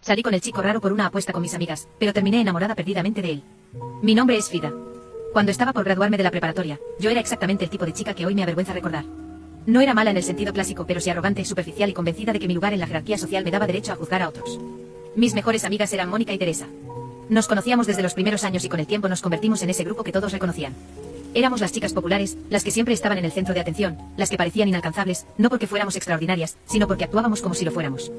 Salí con el chico raro por una apuesta con mis amigas, pero terminé enamorada perdidamente de él. Mi nombre es Frida. Cuando estaba por graduarme de la preparatoria, yo era exactamente el tipo de chica que hoy me avergüenza recordar. No era mala en el sentido clásico, pero sí arrogante, superficial y convencida de que mi lugar en la jerarquía social me daba derecho a juzgar a otros. Mis mejores amigas eran Mónica y Teresa. Nos conocíamos desde los primeros años y con el tiempo nos convertimos en ese grupo que todos reconocían. Éramos las chicas populares, las que siempre estaban en el centro de atención, las que parecían inalcanzables, no porque fuéramos extraordinarias, sino porque actuábamos como si lo fuéramos.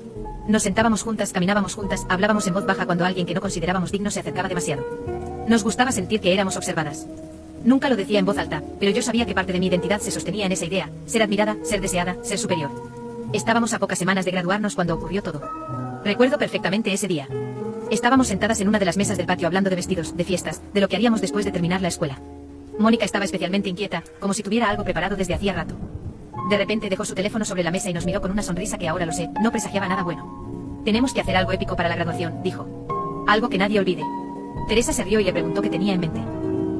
Nos sentábamos juntas, caminábamos juntas, hablábamos en voz baja cuando alguien que no considerábamos digno se acercaba demasiado. Nos gustaba sentir que éramos observadas. Nunca lo decía en voz alta, pero yo sabía que parte de mi identidad se sostenía en esa idea: ser admirada, ser deseada, ser superior. Estábamos a pocas semanas de graduarnos cuando ocurrió todo. Recuerdo perfectamente ese día. Estábamos sentadas en una de las mesas del patio hablando de vestidos, de fiestas, de lo que haríamos después de terminar la escuela. Mónica estaba especialmente inquieta, como si tuviera algo preparado desde hacía rato. De repente dejó su teléfono sobre la mesa y nos miró con una sonrisa que ahora lo sé, no presagiaba nada bueno. Tenemos que hacer algo épico para la graduación, dijo. Algo que nadie olvide. Teresa se rió y le preguntó qué tenía en mente.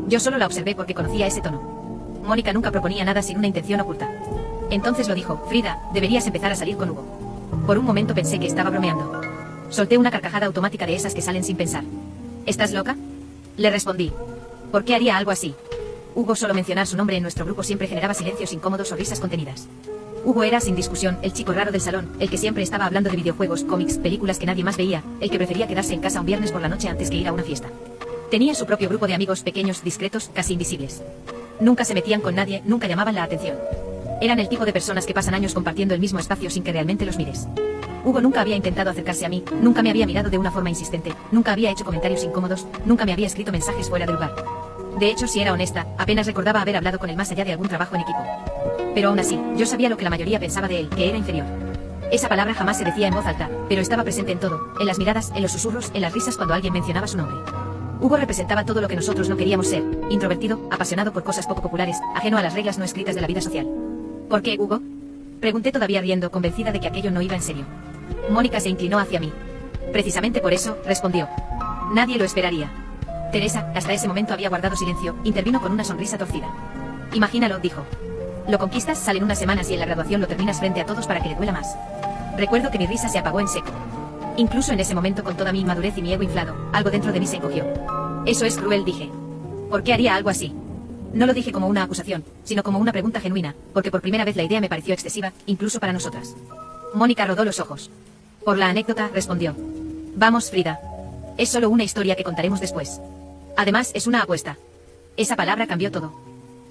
Yo solo la observé porque conocía ese tono. Mónica nunca proponía nada sin una intención oculta. Entonces lo dijo: Frida, deberías empezar a salir con Hugo. Por un momento pensé que estaba bromeando. Solté una carcajada automática de esas que salen sin pensar. ¿Estás loca? Le respondí. ¿Por qué haría algo así? Hugo, solo mencionar su nombre en nuestro grupo siempre generaba silencios incómodos o risas contenidas. Hugo era, sin discusión, el chico raro del salón, el que siempre estaba hablando de videojuegos, cómics, películas que nadie más veía, el que prefería quedarse en casa un viernes por la noche antes que ir a una fiesta. Tenía su propio grupo de amigos pequeños, discretos, casi invisibles. Nunca se metían con nadie, nunca llamaban la atención. Eran el tipo de personas que pasan años compartiendo el mismo espacio sin que realmente los mires. Hugo nunca había intentado acercarse a mí, nunca me había mirado de una forma insistente, nunca había hecho comentarios incómodos, nunca me había escrito mensajes fuera de lugar. De hecho, si era honesta, apenas recordaba haber hablado con él más allá de algún trabajo en equipo. Pero aún así, yo sabía lo que la mayoría pensaba de él, que era inferior. Esa palabra jamás se decía en voz alta, pero estaba presente en todo, en las miradas, en los susurros, en las risas cuando alguien mencionaba su nombre. Hugo representaba todo lo que nosotros no queríamos ser: introvertido, apasionado por cosas poco populares, ajeno a las reglas no escritas de la vida social. ¿Por qué, Hugo? Pregunté todavía riendo, convencida de que aquello no iba en serio. Mónica se inclinó hacia mí. Precisamente por eso, respondió. Nadie lo esperaría. Teresa, hasta ese momento había guardado silencio, intervino con una sonrisa torcida. Imagínalo, dijo. Lo conquistas, salen unas semanas y en la graduación lo terminas frente a todos para que le duela más. Recuerdo que mi risa se apagó en seco. Incluso en ese momento, con toda mi inmadurez y mi ego inflado, algo dentro de mí se encogió. Eso es cruel, dije. ¿Por qué haría algo así? No lo dije como una acusación, sino como una pregunta genuina, porque por primera vez la idea me pareció excesiva, incluso para nosotras. Mónica rodó los ojos. Por la anécdota, respondió. Vamos, Frida. Es solo una historia que contaremos después. Además, es una apuesta. Esa palabra cambió todo.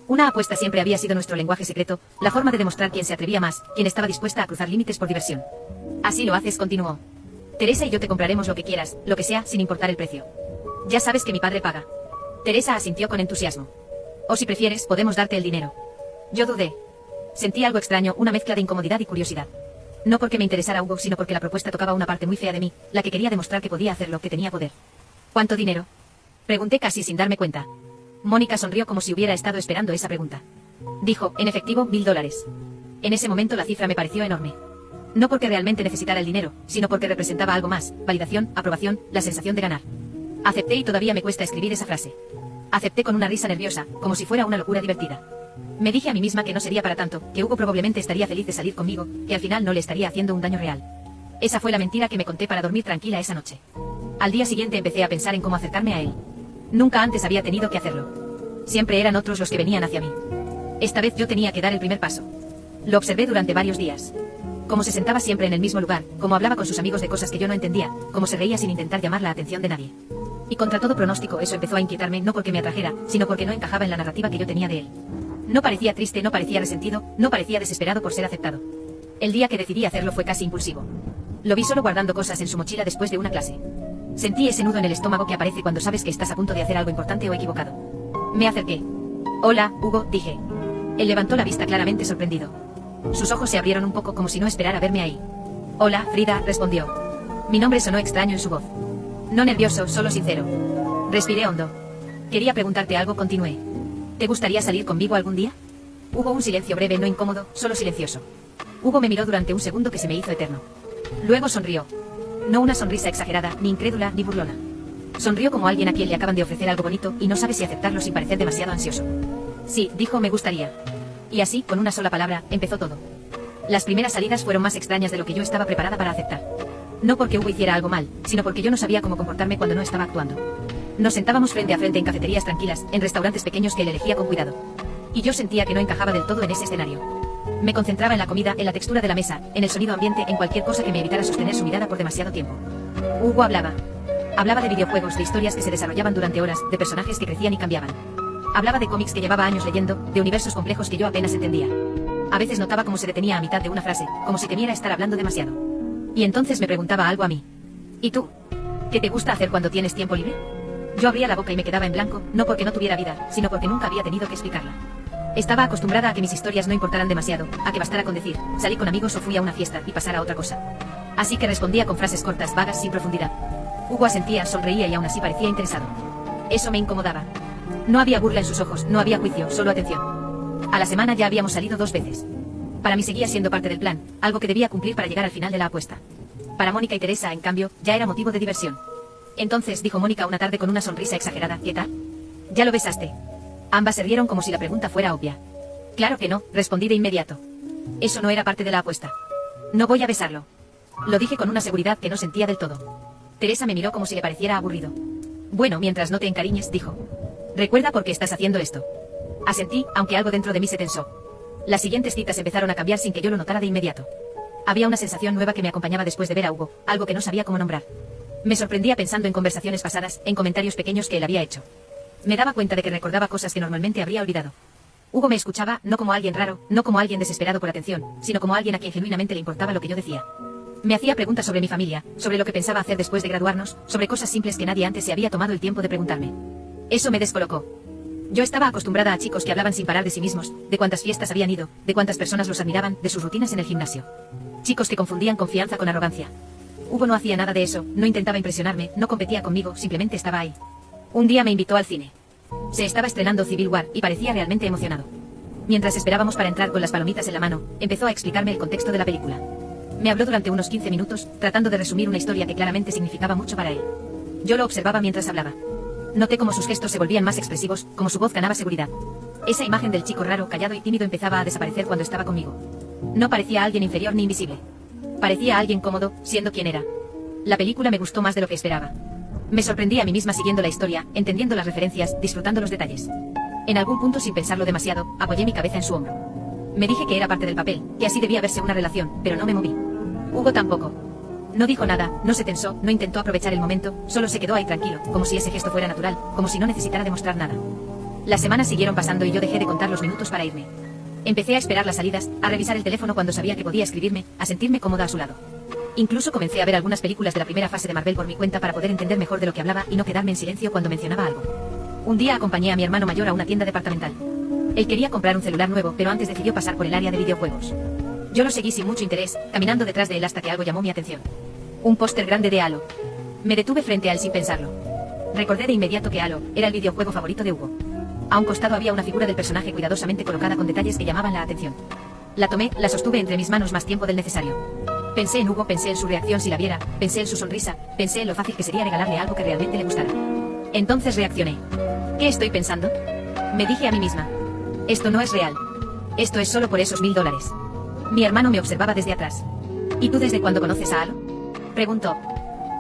Una apuesta siempre había sido nuestro lenguaje secreto, la forma de demostrar quién se atrevía más, quién estaba dispuesta a cruzar límites por diversión. Así lo haces, continuó. Teresa y yo te compraremos lo que quieras, lo que sea, sin importar el precio. Ya sabes que mi padre paga. Teresa asintió con entusiasmo. O si prefieres, podemos darte el dinero. Yo dudé. Sentí algo extraño, una mezcla de incomodidad y curiosidad. No porque me interesara Hugo, sino porque la propuesta tocaba una parte muy fea de mí, la que quería demostrar que podía hacerlo, que tenía poder. ¿Cuánto dinero? Pregunté casi sin darme cuenta. Mónica sonrió como si hubiera estado esperando esa pregunta. Dijo, en efectivo, $1000. En ese momento la cifra me pareció enorme. No porque realmente necesitara el dinero, sino porque representaba algo más: validación, aprobación, la sensación de ganar. Acepté y todavía me cuesta escribir esa frase. Acepté con una risa nerviosa, como si fuera una locura divertida. Me dije a mí misma que no sería para tanto, que Hugo probablemente estaría feliz de salir conmigo, que al final no le estaría haciendo un daño real. Esa fue la mentira que me conté para dormir tranquila esa noche. Al día siguiente empecé a pensar en cómo acercarme a él. Nunca antes había tenido que hacerlo. Siempre eran otros los que venían hacia mí. Esta vez yo tenía que dar el primer paso. Lo observé durante varios días. Cómo se sentaba siempre en el mismo lugar, cómo hablaba con sus amigos de cosas que yo no entendía, cómo se reía sin intentar llamar la atención de nadie. Y contra todo pronóstico eso empezó a inquietarme, no porque me atrajera, sino porque no encajaba en la narrativa que yo tenía de él. No parecía triste, no parecía resentido, no parecía desesperado por ser aceptado. El día que decidí hacerlo fue casi impulsivo. Lo vi solo guardando cosas en su mochila después de una clase. Sentí ese nudo en el estómago que aparece cuando sabes que estás a punto de hacer algo importante o equivocado. Me acerqué. Hola, Hugo, dije. Él levantó la vista claramente sorprendido. Sus ojos se abrieron un poco como si no esperara verme ahí. Hola, Frida, respondió. Mi nombre sonó extraño en su voz. No nervioso, solo sincero. Respiré hondo. Quería preguntarte algo, continué. ¿Te gustaría salir conmigo algún día? Hubo un silencio breve, no incómodo, solo silencioso. Hugo me miró durante un segundo que se me hizo eterno. Luego sonrió. No una sonrisa exagerada, ni incrédula, ni burlona. Sonrió como alguien a quien le acaban de ofrecer algo bonito y no sabe si aceptarlo sin parecer demasiado ansioso. Sí, dijo, me gustaría. Y así, con una sola palabra, empezó todo. Las primeras salidas fueron más extrañas de lo que yo estaba preparada para aceptar. No porque Hugo hiciera algo mal, sino porque yo no sabía cómo comportarme cuando no estaba actuando. Nos sentábamos frente a frente en cafeterías tranquilas, en restaurantes pequeños que él elegía con cuidado. Y yo sentía que no encajaba del todo en ese escenario. Me concentraba en la comida, en la textura de la mesa, en el sonido ambiente, en cualquier cosa que me evitara sostener su mirada por demasiado tiempo. Hugo hablaba. Hablaba de videojuegos, de historias que se desarrollaban durante horas, de personajes que crecían y cambiaban. Hablaba de cómics que llevaba años leyendo, de universos complejos que yo apenas entendía. A veces notaba cómo se detenía a mitad de una frase, como si temiera estar hablando demasiado. Y entonces me preguntaba algo a mí. ¿Y tú? ¿Qué te gusta hacer cuando tienes tiempo libre? Yo abría la boca y me quedaba en blanco, no porque no tuviera vida, sino porque nunca había tenido que explicarla. Estaba acostumbrada a que mis historias no importaran demasiado, a que bastara con decir, salí con amigos o fui a una fiesta y pasara a otra cosa. Así que respondía con frases cortas, vagas, sin profundidad. Hugo asentía, sonreía y aún así parecía interesado. Eso me incomodaba. No había burla en sus ojos, no había juicio, solo atención. A la semana ya habíamos salido 2 veces. Para mí seguía siendo parte del plan, algo que debía cumplir para llegar al final de la apuesta. Para Mónica y Teresa, en cambio, ya era motivo de diversión. Entonces dijo Mónica una tarde con una sonrisa exagerada, ¿qué tal? ¿Ya lo besaste? Ambas se rieron como si la pregunta fuera obvia. Claro que no, respondí de inmediato. Eso no era parte de la apuesta. No voy a besarlo. Lo dije con una seguridad que no sentía del todo. Teresa me miró como si le pareciera aburrido. Bueno, mientras no te encariñes, dijo. Recuerda por qué estás haciendo esto. Asentí, aunque algo dentro de mí se tensó. Las siguientes citas empezaron a cambiar sin que yo lo notara de inmediato. Había una sensación nueva que me acompañaba después de ver a Hugo, algo que no sabía cómo nombrar. Me sorprendía pensando en conversaciones pasadas, en comentarios pequeños que él había hecho. Me daba cuenta de que recordaba cosas que normalmente habría olvidado. Hugo me escuchaba, no como alguien raro, no como alguien desesperado por atención, sino como alguien a quien genuinamente le importaba lo que yo decía. Me hacía preguntas sobre mi familia, sobre lo que pensaba hacer después de graduarnos, sobre cosas simples que nadie antes se había tomado el tiempo de preguntarme. Eso me descolocó. Yo estaba acostumbrada a chicos que hablaban sin parar de sí mismos, de cuántas fiestas habían ido, de cuántas personas los admiraban, de sus rutinas en el gimnasio. Chicos que confundían confianza con arrogancia. Hugo no hacía nada de eso, no intentaba impresionarme, no competía conmigo, simplemente estaba ahí. Un día me invitó al cine. Se estaba estrenando Civil War y parecía realmente emocionado. Mientras esperábamos para entrar con las palomitas en la mano, empezó a explicarme el contexto de la película. Me habló durante unos 15 minutos, tratando de resumir una historia que claramente significaba mucho para él. Yo lo observaba mientras hablaba. Noté cómo sus gestos se volvían más expresivos, cómo su voz ganaba seguridad. Esa imagen del chico raro, callado y tímido empezaba a desaparecer cuando estaba conmigo. No parecía alguien inferior ni invisible. Parecía alguien cómodo, siendo quien era. La película me gustó más de lo que esperaba. Me sorprendí a mí misma siguiendo la historia, entendiendo las referencias, disfrutando los detalles. En algún punto, sin pensarlo demasiado, apoyé mi cabeza en su hombro. Me dije que era parte del papel, que así debía verse una relación, pero no me moví. Hugo tampoco. No dijo nada, no se tensó, no intentó aprovechar el momento, solo se quedó ahí tranquilo, como si ese gesto fuera natural, como si no necesitara demostrar nada. Las semanas siguieron pasando y yo dejé de contar los minutos para irme. Empecé a esperar las salidas, a revisar el teléfono cuando sabía que podía escribirme, a sentirme cómoda a su lado. Incluso comencé a ver algunas películas de la primera fase de Marvel por mi cuenta para poder entender mejor de lo que hablaba y no quedarme en silencio cuando mencionaba algo. Un día acompañé a mi hermano mayor a una tienda departamental. Él quería comprar un celular nuevo, pero antes decidió pasar por el área de videojuegos. Yo lo seguí sin mucho interés, caminando detrás de él hasta que algo llamó mi atención. Un póster grande de Halo. Me detuve frente a él sin pensarlo. Recordé de inmediato que Halo era el videojuego favorito de Hugo. A un costado había una figura del personaje cuidadosamente colocada con detalles que llamaban la atención. La tomé, la sostuve entre mis manos más tiempo del necesario. Pensé en Hugo, pensé en su reacción si la viera, pensé en su sonrisa, pensé en lo fácil que sería regalarle algo que realmente le gustara. Entonces reaccioné. ¿Qué estoy pensando? Me dije a mí misma. Esto no es real. Esto es solo por esos $1000. Mi hermano me observaba desde atrás. ¿Y tú desde cuándo conoces a Halo? Preguntó.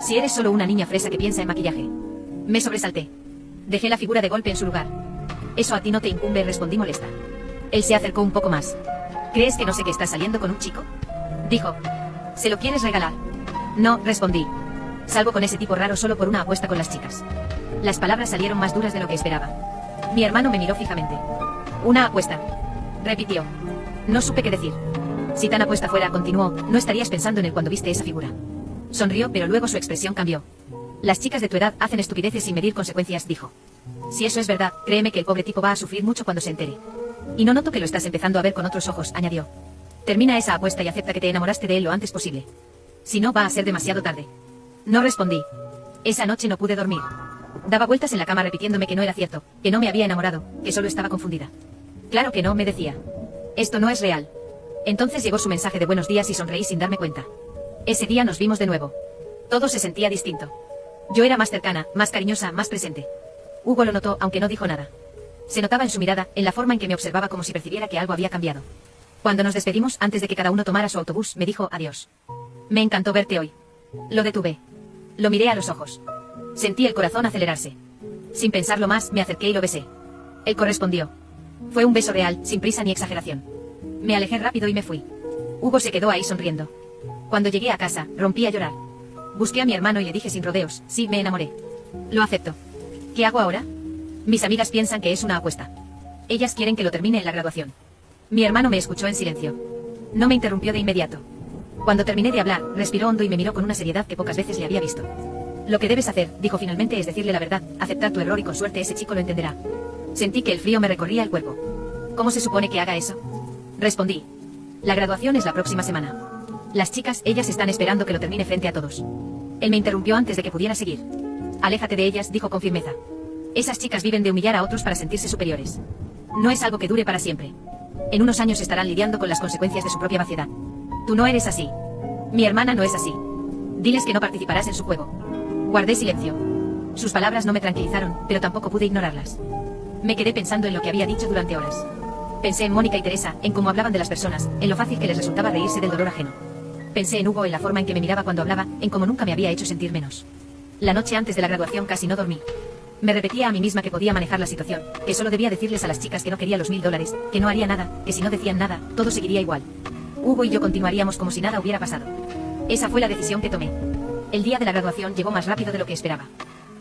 Si eres solo una niña fresa que piensa en maquillaje. Me sobresalté. Dejé la figura de golpe en su lugar. Eso a ti no te incumbe, respondí molesta. Él se acercó un poco más. ¿Crees que no sé que estás saliendo con un chico? Dijo. ¿Se lo quieres regalar? No, respondí. Salgo con ese tipo raro solo por una apuesta con las chicas. Las palabras salieron más duras de lo que esperaba. Mi hermano me miró fijamente. Una apuesta. Repitió. No supe qué decir. Si tan apuesta fuera, continuó, no estarías pensando en él cuando viste esa figura. Sonrió, pero luego su expresión cambió. Las chicas de tu edad hacen estupideces sin medir consecuencias, dijo. Si eso es verdad, créeme que el pobre tipo va a sufrir mucho cuando se entere. Y no noto que lo estás empezando a ver con otros ojos, añadió. Termina esa apuesta y acepta que te enamoraste de él lo antes posible. Si no, va a ser demasiado tarde. No respondí. Esa noche no pude dormir. Daba vueltas en la cama repitiéndome que no era cierto, que no me había enamorado, que solo estaba confundida. Claro que no, me decía. Esto no es real. Entonces llegó su mensaje de buenos días y sonreí sin darme cuenta. Ese día nos vimos de nuevo. Todo se sentía distinto. Yo era más cercana, más cariñosa, más presente. Hugo lo notó, aunque no dijo nada. Se notaba en su mirada, en la forma en que me observaba como si percibiera que algo había cambiado. Cuando nos despedimos, antes de que cada uno tomara su autobús, me dijo adiós. Me encantó verte hoy. Lo detuve. Lo miré a los ojos. Sentí el corazón acelerarse. Sin pensarlo más, me acerqué y lo besé. Él correspondió. Fue un beso real, sin prisa ni exageración. Me alejé rápido y me fui. Hugo se quedó ahí sonriendo. Cuando llegué a casa, rompí a llorar. Busqué a mi hermano y le dije sin rodeos, sí, me enamoré. Lo acepto. ¿Qué hago ahora? Mis amigas piensan que es una apuesta. Ellas quieren que lo termine en la graduación. Mi hermano me escuchó en silencio. No me interrumpió de inmediato. Cuando terminé de hablar, respiró hondo y me miró con una seriedad que pocas veces le había visto. Lo que debes hacer, dijo finalmente, es decirle la verdad, aceptar tu error y con suerte ese chico lo entenderá. Sentí que el frío me recorría el cuerpo. ¿Cómo se supone que haga eso? Respondí. La graduación es la próxima semana. Las chicas, ellas están esperando que lo termine frente a todos. Él me interrumpió antes de que pudiera seguir. Aléjate de ellas, dijo con firmeza. Esas chicas viven de humillar a otros para sentirse superiores. No es algo que dure para siempre. En unos años estarán lidiando con las consecuencias de su propia vaciedad. Tú no eres así. Mi hermana no es así. Diles que no participarás en su juego. Guardé silencio. Sus palabras no me tranquilizaron, pero tampoco pude ignorarlas. Me quedé pensando en lo que había dicho durante horas. Pensé en Mónica y Teresa, en cómo hablaban de las personas, en lo fácil que les resultaba reírse del dolor ajeno. Pensé en Hugo, en la forma en que me miraba cuando hablaba, en cómo nunca me había hecho sentir menos. La noche antes de la graduación casi no dormí. Me repetía a mí misma que podía manejar la situación, que solo debía decirles a las chicas que no quería los $1000, que no haría nada, que si no decían nada, todo seguiría igual. Hugo y yo continuaríamos como si nada hubiera pasado. Esa fue la decisión que tomé. El día de la graduación llegó más rápido de lo que esperaba.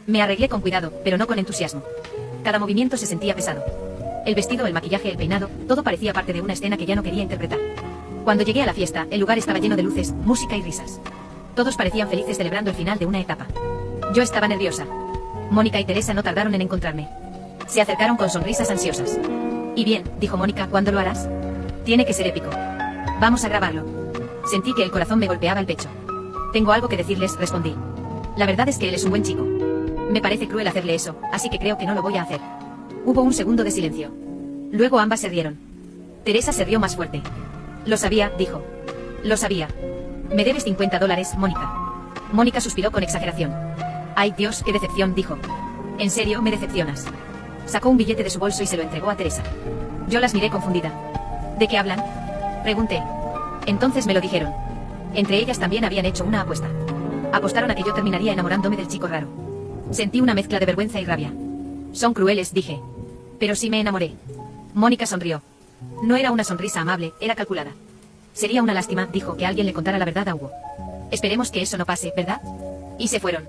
Me arreglé con cuidado, pero no con entusiasmo. Cada movimiento se sentía pesado. El vestido, el maquillaje, el peinado, todo parecía parte de una escena que ya no quería interpretar. Cuando llegué a la fiesta, el lugar estaba lleno de luces, música y risas. Todos parecían felices celebrando el final de una etapa. Yo estaba nerviosa. Mónica y Teresa no tardaron en encontrarme. Se acercaron con sonrisas ansiosas. Y bien, dijo Mónica, ¿cuándo lo harás? Tiene que ser épico. Vamos a grabarlo. Sentí que el corazón me golpeaba el pecho. Tengo algo que decirles, respondí. La verdad es que él es un buen chico. Me parece cruel hacerle eso, así que creo que no lo voy a hacer. Hubo un segundo de silencio. Luego ambas se rieron. Teresa se rió más fuerte. Lo sabía, dijo. Lo sabía. Me debes $50, Mónica. Mónica suspiró con exageración. Ay, Dios, qué decepción, dijo. En serio, me decepcionas. Sacó un billete de su bolso y se lo entregó a Teresa. Yo las miré confundida. ¿De qué hablan? Pregunté. Entonces me lo dijeron. Entre ellas también habían hecho una apuesta. Apostaron a que yo terminaría enamorándome del chico raro. Sentí una mezcla de vergüenza y rabia. Son crueles, dije. Pero sí me enamoré. Mónica sonrió. No era una sonrisa amable, era calculada. Sería una lástima, dijo, que alguien le contara la verdad a Hugo. Esperemos que eso no pase, ¿verdad? Y se fueron.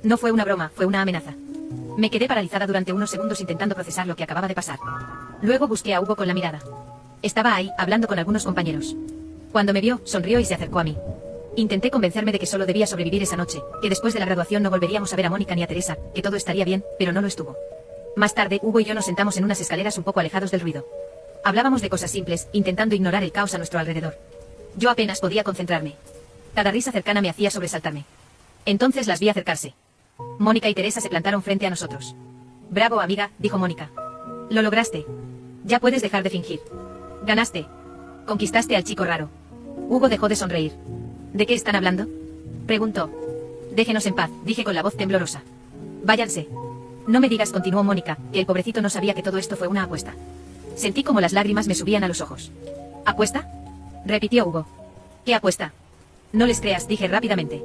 No fue una broma, fue una amenaza. Me quedé paralizada durante unos segundos intentando procesar lo que acababa de pasar. Luego busqué a Hugo con la mirada. Estaba ahí, hablando con algunos compañeros. Cuando me vio, sonrió y se acercó a mí. Intenté convencerme de que solo debía sobrevivir esa noche, que después de la graduación no volveríamos a ver a Mónica ni a Teresa, que todo estaría bien, pero no lo estuvo. Más tarde, Hugo y yo nos sentamos en unas escaleras un poco alejados del ruido. Hablábamos de cosas simples, intentando ignorar el caos a nuestro alrededor. Yo apenas podía concentrarme. Cada risa cercana me hacía sobresaltarme. Entonces las vi acercarse. Mónica y Teresa se plantaron frente a nosotros. Bravo, amiga, dijo Mónica. Lo lograste. Ya puedes dejar de fingir. Ganaste. Conquistaste al chico raro. Hugo dejó de sonreír. ¿De qué están hablando? Preguntó. Déjenos en paz, dije con la voz temblorosa. Váyanse. No me digas, continuó Mónica, que el pobrecito no sabía que todo esto fue una apuesta. Sentí como las lágrimas me subían a los ojos. ¿Apuesta? Repitió Hugo. ¿Qué apuesta? No les creas, dije rápidamente.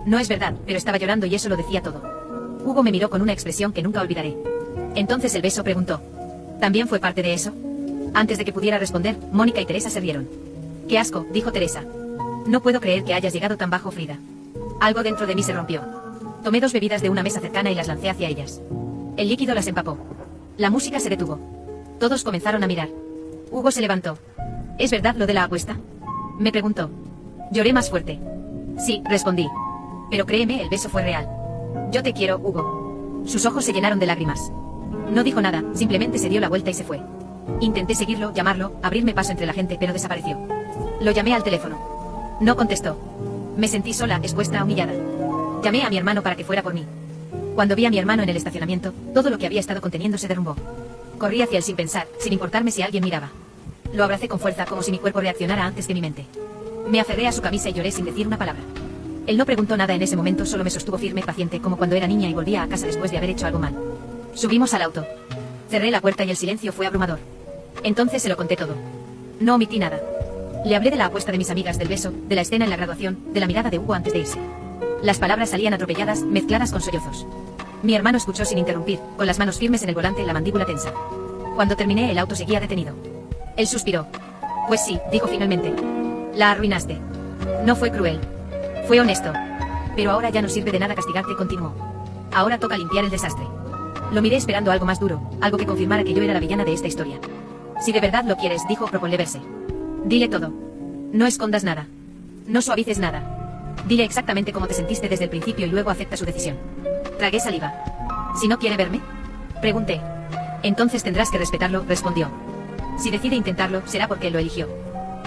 No es verdad, pero estaba llorando y eso lo decía todo. Hugo me miró con una expresión que nunca olvidaré. Entonces el beso, preguntó. ¿También fue parte de eso? Antes de que pudiera responder, Mónica y Teresa se rieron. Qué asco, dijo Teresa. No puedo creer que hayas llegado tan bajo, Frida. Algo dentro de mí se rompió. Tomé 2 bebidas de una mesa cercana y las lancé hacia ellas. El líquido las empapó. La música se detuvo. Todos comenzaron a mirar. Hugo se levantó. ¿Es verdad lo de la apuesta? Me preguntó. Lloré más fuerte. Sí, respondí. Pero créeme, el beso fue real. Yo te quiero, Hugo. Sus ojos se llenaron de lágrimas. No dijo nada, simplemente se dio la vuelta y se fue. Intenté seguirlo, llamarlo, abrirme paso entre la gente, pero desapareció. Lo llamé al teléfono. No contestó. Me sentí sola, expuesta, humillada. Llamé a mi hermano para que fuera por mí. Cuando vi a mi hermano en el estacionamiento, todo lo que había estado conteniendo se derrumbó. Corrí hacia él sin pensar, sin importarme si alguien miraba. Lo abracé con fuerza, como si mi cuerpo reaccionara antes que mi mente. Me aferré a su camisa y lloré sin decir una palabra. Él no preguntó nada en ese momento, solo me sostuvo firme, paciente, como cuando era niña y volvía a casa después de haber hecho algo mal. Subimos al auto. Cerré la puerta y el silencio fue abrumador. Entonces se lo conté todo. No omití nada. Le hablé de la apuesta de mis amigas, del beso, de la escena en la graduación, de la mirada de Hugo antes de irse. Las palabras salían atropelladas, mezcladas con sollozos. Mi hermano escuchó sin interrumpir, con las manos firmes en el volante y la mandíbula tensa. Cuando terminé, el auto seguía detenido. Él suspiró. Pues sí, dijo finalmente. La arruinaste. No fue cruel. Fue honesto. Pero ahora ya no sirve de nada castigarte, continuó. Ahora toca limpiar el desastre. Lo miré esperando algo más duro, algo que confirmara que yo era la villana de esta historia. Si de verdad lo quieres, dijo proponle verse. Dile todo. No escondas nada. No suavices nada. Dile exactamente cómo te sentiste desde el principio y luego acepta su decisión. Tragué saliva. ¿Si no quiere verme? Pregunté. Entonces tendrás que respetarlo, respondió. Si decide intentarlo, será porque él lo eligió.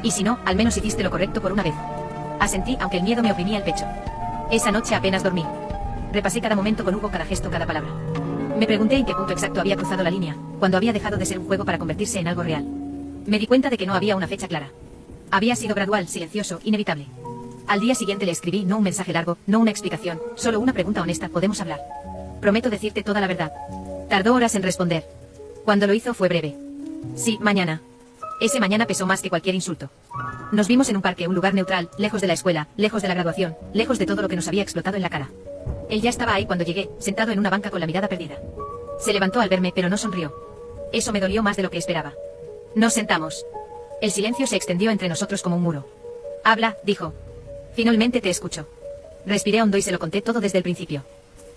Y si no, al menos hiciste lo correcto por una vez. Asentí, aunque el miedo me oprimía el pecho. Esa noche apenas dormí. Repasé cada momento con Hugo, cada gesto, cada palabra. Me pregunté en qué punto exacto había cruzado la línea, cuando había dejado de ser un juego para convertirse en algo real. Me di cuenta de que no había una fecha clara. Había sido gradual, silencioso, inevitable. Al día siguiente le escribí no un mensaje largo, no una explicación, solo una pregunta honesta: ¿podemos hablar? Prometo decirte toda la verdad. Tardó horas en responder. Cuando lo hizo fue breve. Sí, mañana. Ese mañana pesó más que cualquier insulto. Nos vimos en un parque, un lugar neutral, lejos de la escuela, lejos de la graduación, lejos de todo lo que nos había explotado en la cara. Él ya estaba ahí cuando llegué, sentado en una banca con la mirada perdida. Se levantó al verme, pero no sonrió. Eso me dolió más de lo que esperaba. Nos sentamos. El silencio se extendió entre nosotros como un muro. Habla, dijo. Finalmente te escucho. Respiré hondo y se lo conté todo desde el principio.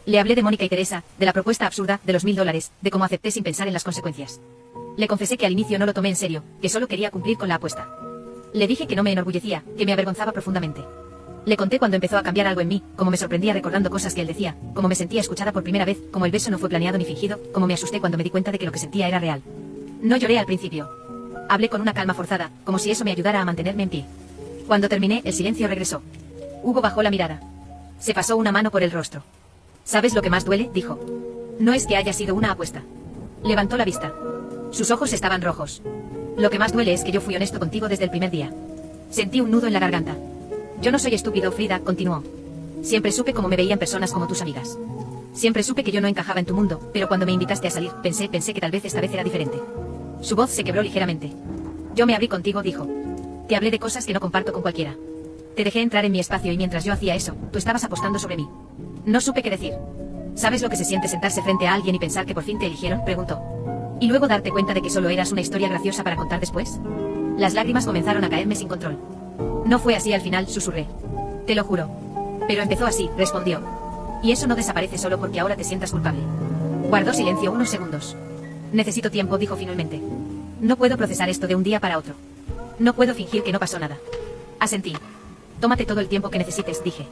Le hablé de Mónica y Teresa, de la propuesta absurda, de los $1000, de cómo acepté sin pensar en las consecuencias. Le confesé que al inicio no lo tomé en serio, que solo quería cumplir con la apuesta. Le dije que no me enorgullecía, que me avergonzaba profundamente. Le conté cuando empezó a cambiar algo en mí, cómo me sorprendía recordando cosas que él decía, cómo me sentía escuchada por primera vez, cómo el beso no fue planeado ni fingido, cómo me asusté cuando me di cuenta de que lo que sentía era real. No lloré al principio. Hablé con una calma forzada, como si eso me ayudara a mantenerme en pie. Cuando terminé, el silencio regresó. Hugo bajó la mirada. Se pasó una mano por el rostro. ¿Sabes lo que más duele?, dijo. No es que haya sido una apuesta. Levantó la vista. Sus ojos estaban rojos. Lo que más duele es que yo fui honesto contigo desde el primer día. Sentí un nudo en la garganta. Yo no soy estúpido, Frida, continuó. Siempre supe cómo me veían personas como tus amigas. Siempre supe que yo no encajaba en tu mundo, pero cuando me invitaste a salir, pensé que tal vez esta vez era diferente. Su voz se quebró ligeramente. Yo me abrí contigo, dijo. Te hablé de cosas que no comparto con cualquiera. Te dejé entrar en mi espacio y mientras yo hacía eso, tú estabas apostando sobre mí. No supe qué decir. ¿Sabes lo que se siente sentarse frente a alguien y pensar que por fin te eligieron?, preguntó. Y luego darte cuenta de que solo eras una historia graciosa para contar después. Las lágrimas comenzaron a caerme sin control. No fue así al final, susurré. Te lo juro. Pero empezó así, respondió. Y eso no desaparece solo porque ahora te sientas culpable. Guardó silencio unos segundos. Necesito tiempo, dijo finalmente. No puedo procesar esto de un día para otro. No puedo fingir que no pasó nada. Asentí. Tómate todo el tiempo que necesites, dije.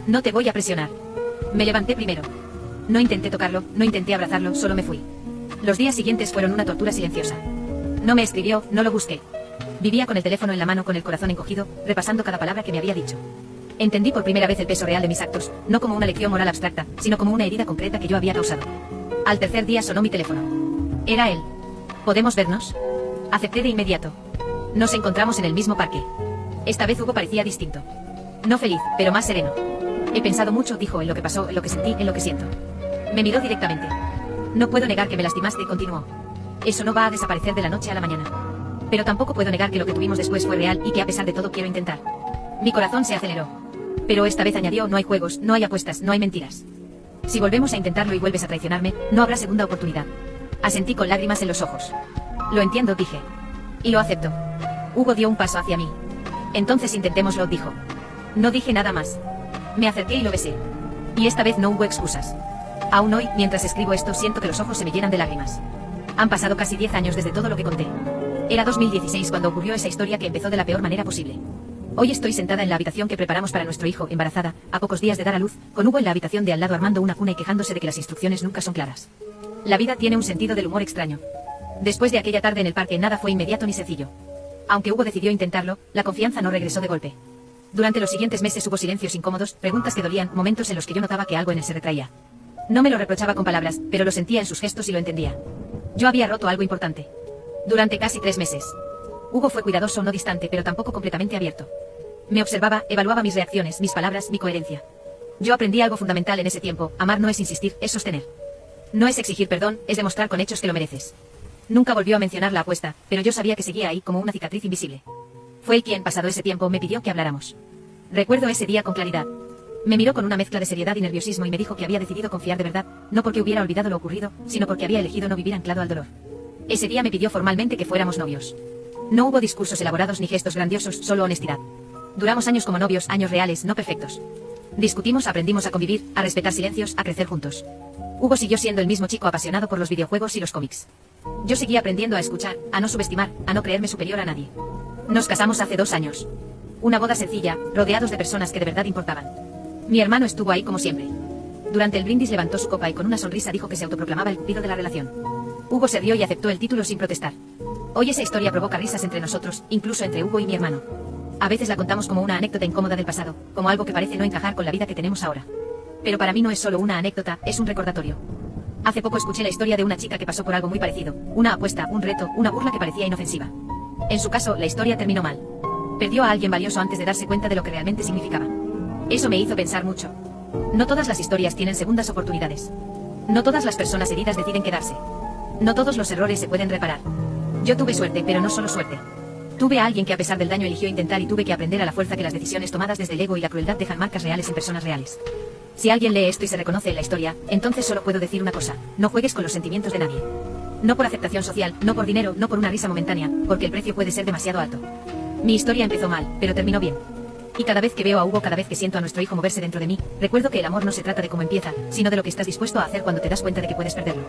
No te voy a presionar. Me levanté primero. No intenté tocarlo, no intenté abrazarlo, solo me fui. Los días siguientes fueron una tortura silenciosa. No me escribió, no lo busqué. Vivía con el teléfono en la mano, con el corazón encogido, repasando cada palabra que me había dicho. Entendí por primera vez el peso real de mis actos, no como una lección moral abstracta, sino como una herida concreta que yo había causado. Al tercer día sonó mi teléfono. Era él. ¿Podemos vernos? Acepté de inmediato. Nos encontramos en el mismo parque. Esta vez Hugo parecía distinto. No feliz, pero más sereno. He pensado mucho, dijo, en lo que pasó, en lo que sentí, en lo que siento. Me miró directamente. No puedo negar que me lastimaste, continuó. Eso no va a desaparecer de la noche a la mañana. Pero tampoco puedo negar que lo que tuvimos después fue real y que a pesar de todo quiero intentar. Mi corazón se aceleró. Pero esta vez añadió, no hay juegos, no hay apuestas, no hay mentiras. Si volvemos a intentarlo y vuelves a traicionarme, no habrá segunda oportunidad. Asentí con lágrimas en los ojos. Lo entiendo, dije. Y lo acepto. Hugo dio un paso hacia mí. Entonces intentémoslo, dijo. No dije nada más. Me acerqué y lo besé. Y esta vez no hubo excusas. Aún hoy, mientras escribo esto, siento que los ojos se me llenan de lágrimas. Han pasado casi 10 años desde todo lo que conté. Era 2016 cuando ocurrió esa historia que empezó de la peor manera posible. Hoy estoy sentada en la habitación que preparamos para nuestro hijo, embarazada, a pocos días de dar a luz, con Hugo en la habitación de al lado armando una cuna y quejándose de que las instrucciones nunca son claras. La vida tiene un sentido del humor extraño. Después de aquella tarde en el parque nada fue inmediato ni sencillo. Aunque Hugo decidió intentarlo, la confianza no regresó de golpe. Durante los siguientes meses hubo silencios incómodos, preguntas que dolían, momentos en los que yo notaba que algo en él se retraía. No me lo reprochaba con palabras, pero lo sentía en sus gestos y lo entendía. Yo había roto algo importante. Durante casi 3 meses. Hugo fue cuidadoso, no distante, pero tampoco completamente abierto. Me observaba, evaluaba mis reacciones, mis palabras, mi coherencia. Yo aprendí algo fundamental en ese tiempo: amar no es insistir, es sostener. No es exigir perdón, es demostrar con hechos que lo mereces. Nunca volvió a mencionar la apuesta, pero yo sabía que seguía ahí como una cicatriz invisible. Fue él quien, pasado ese tiempo, me pidió que habláramos. Recuerdo ese día con claridad. Me miró con una mezcla de seriedad y nerviosismo y me dijo que había decidido confiar de verdad, no porque hubiera olvidado lo ocurrido, sino porque había elegido no vivir anclado al dolor. Ese día me pidió formalmente que fuéramos novios. No hubo discursos elaborados ni gestos grandiosos, solo honestidad. Duramos años como novios, años reales, no perfectos. Discutimos, aprendimos a convivir, a respetar silencios, a crecer juntos. Hugo siguió siendo el mismo chico apasionado por los videojuegos y los cómics. Yo seguía aprendiendo a escuchar, a no subestimar, a no creerme superior a nadie. Nos casamos hace 2 años. Una boda sencilla, rodeados de personas que de verdad importaban. Mi hermano estuvo ahí como siempre. Durante el brindis levantó su copa y con una sonrisa dijo que se autoproclamaba el cupido de la relación. Hugo se rió y aceptó el título sin protestar. Hoy esa historia provoca risas entre nosotros, incluso entre Hugo y mi hermano. A veces la contamos como una anécdota incómoda del pasado, como algo que parece no encajar con la vida que tenemos ahora. Pero para mí no es solo una anécdota, es un recordatorio. Hace poco escuché la historia de una chica que pasó por algo muy parecido, una apuesta, un reto, una burla que parecía inofensiva. En su caso, la historia terminó mal. Perdió a alguien valioso antes de darse cuenta de lo que realmente significaba. Eso me hizo pensar mucho. No todas las historias tienen segundas oportunidades. No todas las personas heridas deciden quedarse. No todos los errores se pueden reparar. Yo tuve suerte, pero no solo suerte. Tuve a alguien que a pesar del daño eligió intentar y tuve que aprender a la fuerza que las decisiones tomadas desde el ego y la crueldad dejan marcas reales en personas reales. Si alguien lee esto y se reconoce en la historia, entonces solo puedo decir una cosa: no juegues con los sentimientos de nadie. No por aceptación social, no por dinero, no por una risa momentánea, porque el precio puede ser demasiado alto. Mi historia empezó mal, pero terminó bien. Y cada vez que veo a Hugo, cada vez que siento a nuestro hijo moverse dentro de mí, recuerdo que el amor no se trata de cómo empieza, sino de lo que estás dispuesto a hacer cuando te das cuenta de que puedes perderlo.